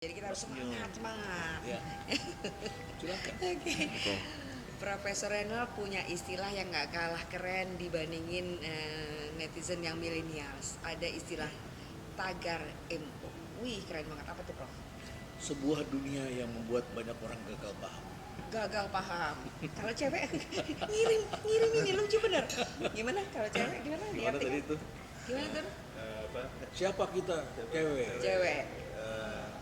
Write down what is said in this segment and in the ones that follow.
Jadi kita harus semangat. Ya, silakan. Oke. Profesor Renal punya istilah yang nggak kalah keren dibandingin netizen yang milenials. Ada istilah tagar MO. Wih, keren banget. Apa tuh, Prof? Sebuah dunia yang membuat banyak orang gagal paham. Gagal paham. Kalau cewek ngirim ini lucu bener. Gimana kalau cewek gimana? Gimana tadi itu? Gimana tuh? Siapa kita? Cewek. Cewek.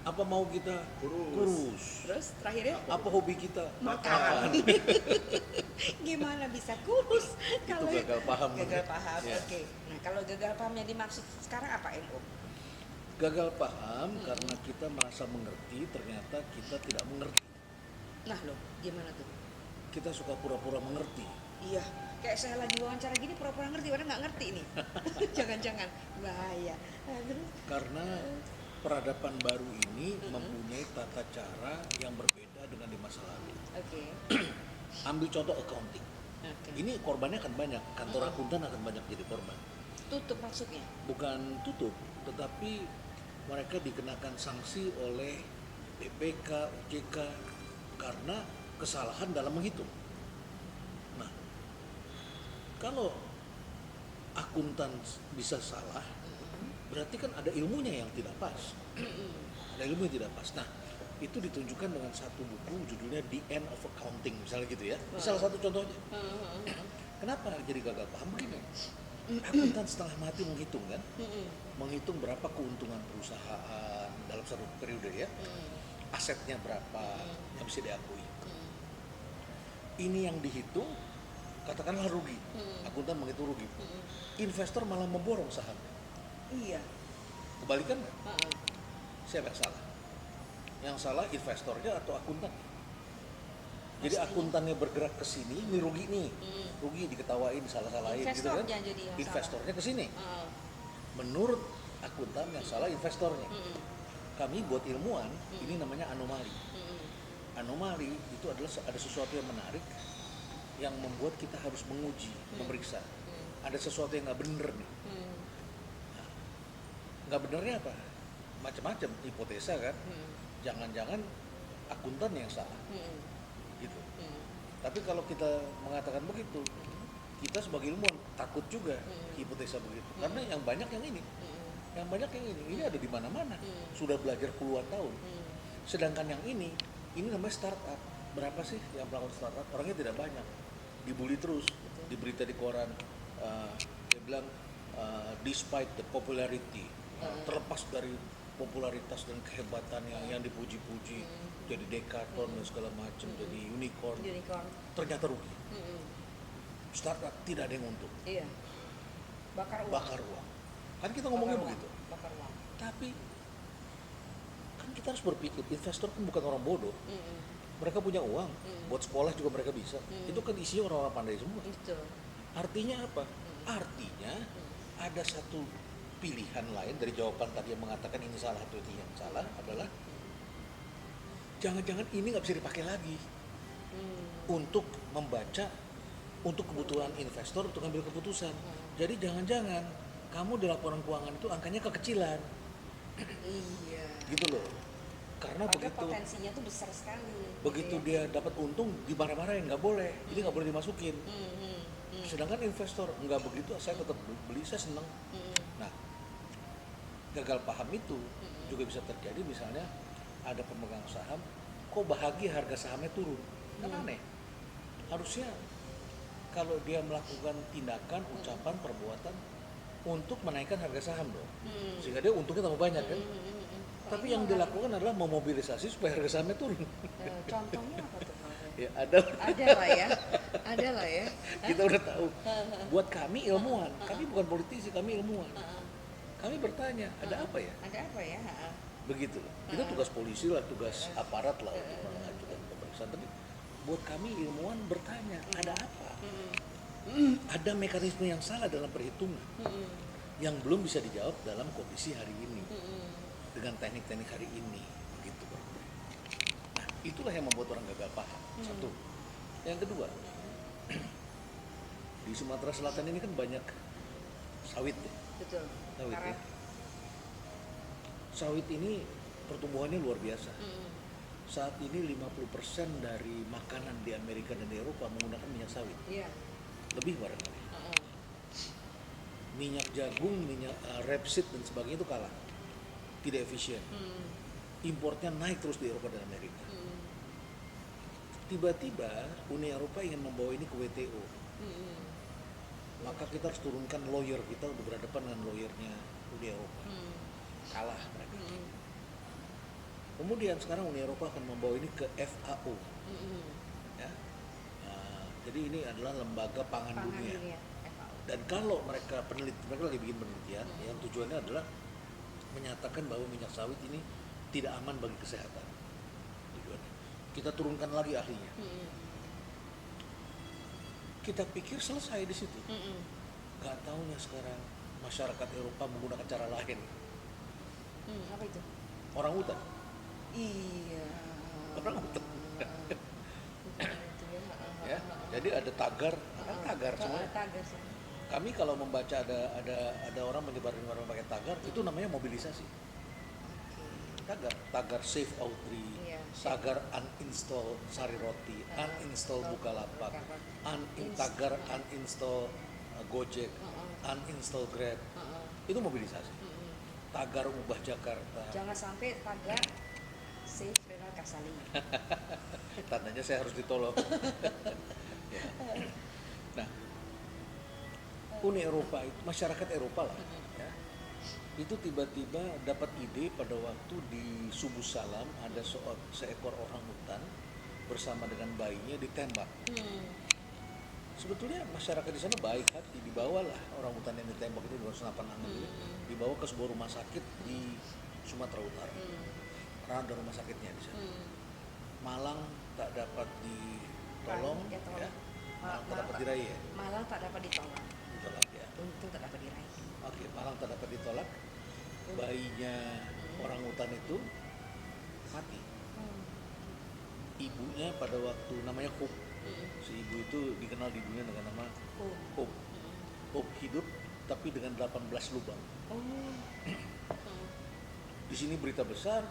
Apa mau kita? Kurus. Terus terakhirnya Apa hobi kita? makan. Gimana bisa kurus kalau gagal paham. Gagal paham. Ya. Oke. Nah, kalau gagal paham yang dimaksud sekarang apa, MO? Gagal paham karena kita merasa mengerti, ternyata kita tidak mengerti. Nah, loh, gimana tuh? Kita suka pura-pura mengerti. Iya, kayak saya lagi wawancara gini pura-pura ngerti, padahal nggak ngerti nih. Jangan-jangan bahaya. Terus Karena peradaban baru ini mempunyai tata cara yang berbeda dengan di masa lalu. oke. Ambil contoh accounting. Oke. Ini korbannya akan banyak, kantor akuntan akan banyak jadi korban. Tutup maksudnya. Bukan tutup, tetapi mereka dikenakan sanksi oleh BPK, OJK karena kesalahan dalam menghitung. Nah, kalau akuntan bisa salah, berarti kan ada ilmunya yang tidak pas. Ada ilmu yang tidak pas. Nah, itu ditunjukkan dengan satu buku judulnya The End of Accounting, misalnya gitu ya. Ini salah satu contohnya. Kenapa jadi gagal paham begini? Akuntan setengah mati menghitung kan, menghitung berapa keuntungan perusahaan dalam satu periode ya, asetnya berapa yang bisa diakui. Ini yang dihitung, katakanlah rugi, akuntan menghitung rugi, investor malah memborong saham. Iya. Kebalikan nggak? Siapa yang salah? Yang salah investornya atau akuntan? Jadi Pastinya. akuntannya bergerak ke sini, ini rugi nih, rugi diketawain, salah-salahin gitu kan? Investornya jadi yang Investornya ke sini. salah. Menurut akuntan yang salah investornya. Kami buat ilmuwan, ini namanya anomali. Anomali itu adalah ada sesuatu yang menarik yang membuat kita harus menguji, memeriksa. Ada sesuatu yang nggak bener nih. Nggak benernya apa? Macam-macam, hipotesa kan. Jangan-jangan akuntan yang salah. Gitu. Tapi kalau kita mengatakan begitu, kita sebagai ilmuwan takut juga hipotesa begitu. Karena yang banyak yang ini. Yang banyak yang ini ada di mana-mana. Sudah belajar puluhan tahun. Sedangkan yang ini namanya startup. Berapa sih yang melakukan startup? Orangnya tidak banyak. Dibully terus, di berita di koran. Dia bilang, despite the popularity, terlepas dari popularitas dan kehebatan yang dipuji-puji, jadi dekaton dan segala macam, jadi unicorn, ternyata rugi. Startup tidak ada yang untung, Iya. Bakar uang. bakar uang. Kan kita ngomongnya Bakar uang. begitu. Bakar uang. Tapi kan kita harus berpikir, investor kan bukan orang bodoh. Mereka punya uang, buat sekolah juga mereka bisa. Itu kan isinya orang-orang pandai semua. Itu. Artinya apa? Artinya ada satu pilihan lain dari jawaban tadi yang mengatakan ini salah atau ini yang salah adalah jangan-jangan ini nggak bisa dipakai lagi untuk membaca, untuk kebutuhan investor untuk ambil keputusan. Jadi jangan-jangan kamu di laporan keuangan itu angkanya kekecilan, Iya. gitu loh. Karena Padahal begitu potensinya tuh besar sekali. begitu gitu ya. dia dapat untung dimarah-marahin, nggak boleh, ini nggak boleh dimasukin. Sedangkan investor nggak begitu, saya tetap beli, saya seneng. Nah, gagal paham itu juga bisa terjadi misalnya ada pemegang saham, kok bahagia harga sahamnya turun, kan aneh. Harusnya kalau dia melakukan tindakan, ucapan, perbuatan untuk menaikkan harga saham dong, sehingga dia untungnya tambah banyak kan. Tapi yang dilakukan adalah memobilisasi supaya harga sahamnya turun. Contohnya apa tuh, Prof? Ya ada. Ada lah ya. Ada lah ya. Kita udah tahu. Buat kami ilmuwan, kami bukan politisi, kami ilmuwan. Kami bertanya, ada apa ya? Ada apa ya? Begitu. Itu tugas polisi lah, tugas aparat lah untuk mengajukan pemeriksaan. Tapi buat kami ilmuwan bertanya, ada apa? Ada mekanisme yang salah dalam perhitungan yang belum bisa dijawab dalam kondisi hari ini dengan teknik-teknik hari ini. Begitu. Nah, itulah yang membuat orang gagal paham. Satu. Yang kedua, di Sumatera Selatan ini kan banyak sawit ya. Betul. Sawit ya. Karet. Sawit ini pertumbuhannya luar biasa. Mm-mm. Saat ini 50% dari makanan di Amerika dan di Eropa menggunakan minyak sawit. Iya. Lebih barangkali. Heeh. Minyak jagung, minyak rapeseed dan sebagainya itu kalah. Tidak efisien. Mm-mm. Importnya naik terus di Eropa dan Amerika. Mm-mm. Tiba-tiba Uni Eropa ingin membawa ini ke WTO. Mm-mm. Maka kita harus turunkan lawyer kita untuk berhadapan dengan lawyernya Uni Eropa. Mm-mm. Kalah mereka. Mm-mm. Kemudian sekarang Uni Eropa akan membawa ini ke FAO. Mm-mm. Ya. Jadi ini adalah lembaga pangan Pangan dunia. dunia, FAO. Dan kalau mereka lagi bikin penelitian, yang tujuannya adalah menyatakan bahwa minyak sawit ini tidak aman bagi kesehatan. Tujuannya. Kita turunkan lagi ahlinya. Mm-mm. Kita pikir selesai di situ. Mm-mm. Gak taunya sekarang masyarakat Eropa menggunakan cara lain. Apa itu? Orang hutan. Iya. Orang hutan. Bukan itu ya. Ya. Jadi ada tagar, tagar semua. Tagar semua. Kami kalau membaca ada orang menyebarin orang pakai tagar, itu namanya mobilisasi. Oke. Tagar save Audrey, Iya. tagar uninstall Sari Roti, uninstall Bukalapak, tagar uninstall Gojek, uninstall Grab. Itu mobilisasi. Mm-mm. Tagar ubah Jakarta. Jangan sampai tagar save Renal Kasali. Tandanya saya harus ditolong. Ya. Nah, Uni Eropa itu, masyarakat Eropa lah, ya, itu tiba-tiba dapat ide pada waktu di Subuh Salam ada seekor orang hutan bersama dengan bayinya ditembak. Sebetulnya masyarakat di sana baik hati, dibawalah orang hutan yang ditembak itu dengan senapan angin itu, dibawa ke sebuah rumah sakit di Sumatera Utara. Karena ada rumah sakitnya di sana. Malang tak dapat ditolong, Ya, tolong. ya. Malang tak dapat diraih ya. Malang tak dapat ditolak. Ditolak ya. Untung tak dapat diraih. Oke, Malang tak dapat ditolak. Bayinya orang hutan itu mati. Ibunya pada waktu namanya Hope. Si ibu itu dikenal di dunia dengan nama Hope. Hope hidup tapi dengan 18 lubang. Di sini berita besar,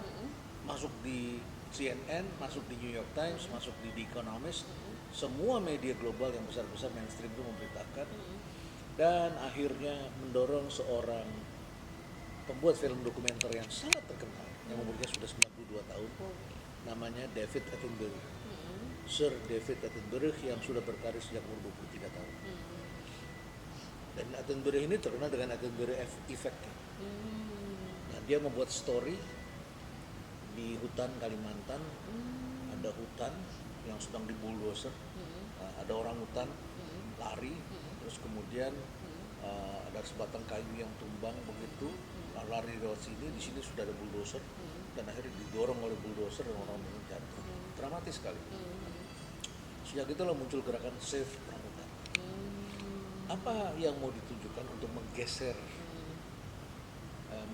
masuk di CNN, masuk di New York Times, masuk di The Economist. Semua media global yang besar-besar mainstream itu memberitakan. Dan akhirnya mendorong seorang pembuat film dokumenter yang sangat terkenal, yang umurnya sudah 92 tahun, namanya David Attenborough. Sir David Attenborough yang sudah berkarir sejak umur 23 tahun. Dan Attenborough ini terkenal dengan Attenborough Effect. Nah, dia membuat story di hutan Kalimantan, ada hutan yang sedang dibulldozer, ada orang hutan lari, terus kemudian ada sebatang kayu yang tumbang begitu, lari lewat sini, di sini sudah ada bulldozer, dan akhirnya didorong oleh bulldozer dan orang jatuh. Dramatis sekali. Sejak itulah muncul gerakan Save Orang Hutan. Apa yang mau ditunjukkan untuk menggeser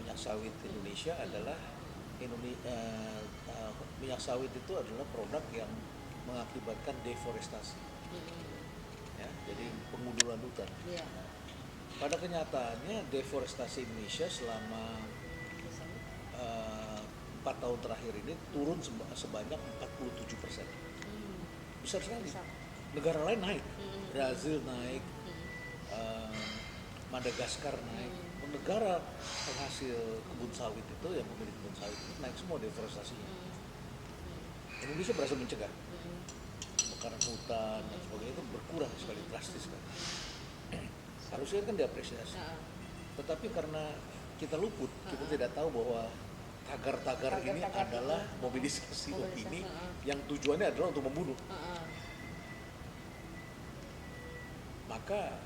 minyak sawit Indonesia adalah minyak sawit itu adalah produk yang mengakibatkan deforestasi. Ya, jadi pengunduran hutan. Iya. Pada kenyataannya deforestasi Indonesia selama 4 tahun terakhir ini turun sebanyak 47%. Besar sekali. Negara lain naik, Brazil naik, Madagaskar naik. Negara penghasil kebun sawit itu, yang memiliki kebun sawit itu naik semua deforestasinya. Indonesia berhasil mencegah kebakaran hutan dan sebagainya itu berkurang sekali, drastis sekali. Harusnya kan diapresiasi. Tetapi karena kita luput, kita tidak tahu bahwa tagar-tagar ini adalah mobilisasi opini yang tujuannya adalah untuk membunuh. Maka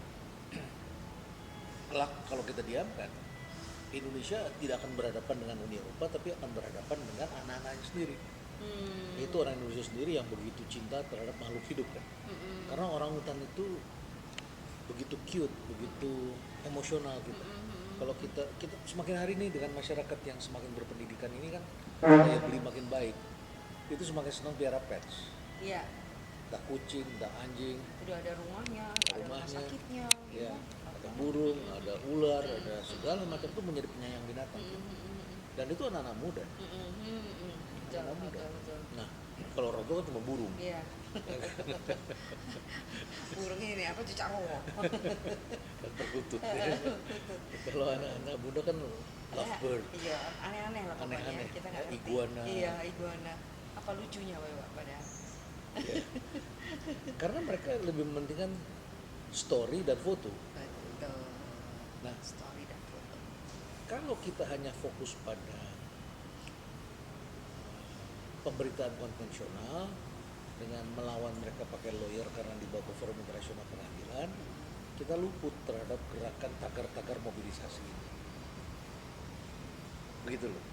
kelak kalau kita diamkan, Indonesia tidak akan berhadapan dengan Uni Eropa, tapi akan berhadapan dengan anak-anaknya sendiri. Itu orang Indonesia sendiri yang begitu cinta terhadap makhluk hidup kan. Karena orang hutan itu begitu cute, begitu emosional gitu. Kalau kita semakin hari ini dengan masyarakat yang semakin berpendidikan ini kan daya beli makin baik, itu semakin senang piara pets. Iya. Entah kucing, entah anjing. Udah ada rumahnya, ada rumah sakitnya. Ya, ada burung, ada ular, ada segala macam, itu menjadi penyayang binatang. Dan itu anak-anak muda. Betul, Anak muda. betul, betul. Nah, kalau orang tua kan cuma burung. Iya. Burungnya ini apa, cucak rowo. Dan perkutut. Kalau anak-anak muda kan lovebird. Iya, aneh-aneh lah pokoknya. Aneh-aneh. Kita nggak ngerti. Iguana. Iya, iguana. Apa lucunya Pak padahal? Ya. Karena mereka lebih mementingkan story dan foto. Betul. Nah, Story dan foto. kalau kita hanya fokus pada pemberitaan konvensional dengan melawan mereka pakai lawyer karena dibawa ke forum internasional pengadilan, kita luput terhadap gerakan tagar-tagar mobilisasi ini. Begitu loh.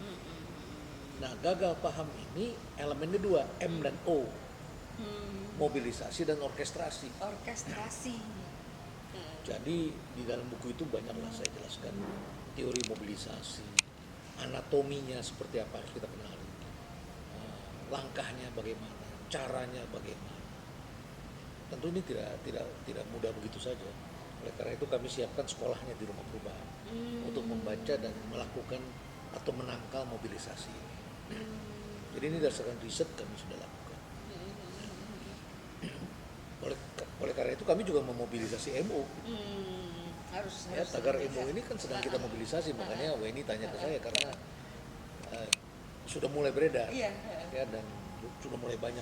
Nah, gagal paham ini elemennya dua, M dan O. Mobilisasi dan orkestrasi. Orkestrasi. Jadi di dalam buku itu banyaklah saya jelaskan teori mobilisasi, anatominya seperti apa harus kita kenali, langkahnya bagaimana, caranya bagaimana. Tentu ini tidak mudah begitu saja. Oleh karena itu kami siapkan sekolahnya di rumah perubahan untuk membaca dan melakukan atau menangkal mobilisasi ini. Jadi ini berdasarkan riset kami sudah lakukan. Oleh karena itu kami juga memobilisasi MO. Harus Tagar MO ini kan sedang kita mobilisasi, makanya Weni tanya ke saya karena sudah mulai beredar, Iya. ya, dan sudah mulai banyak.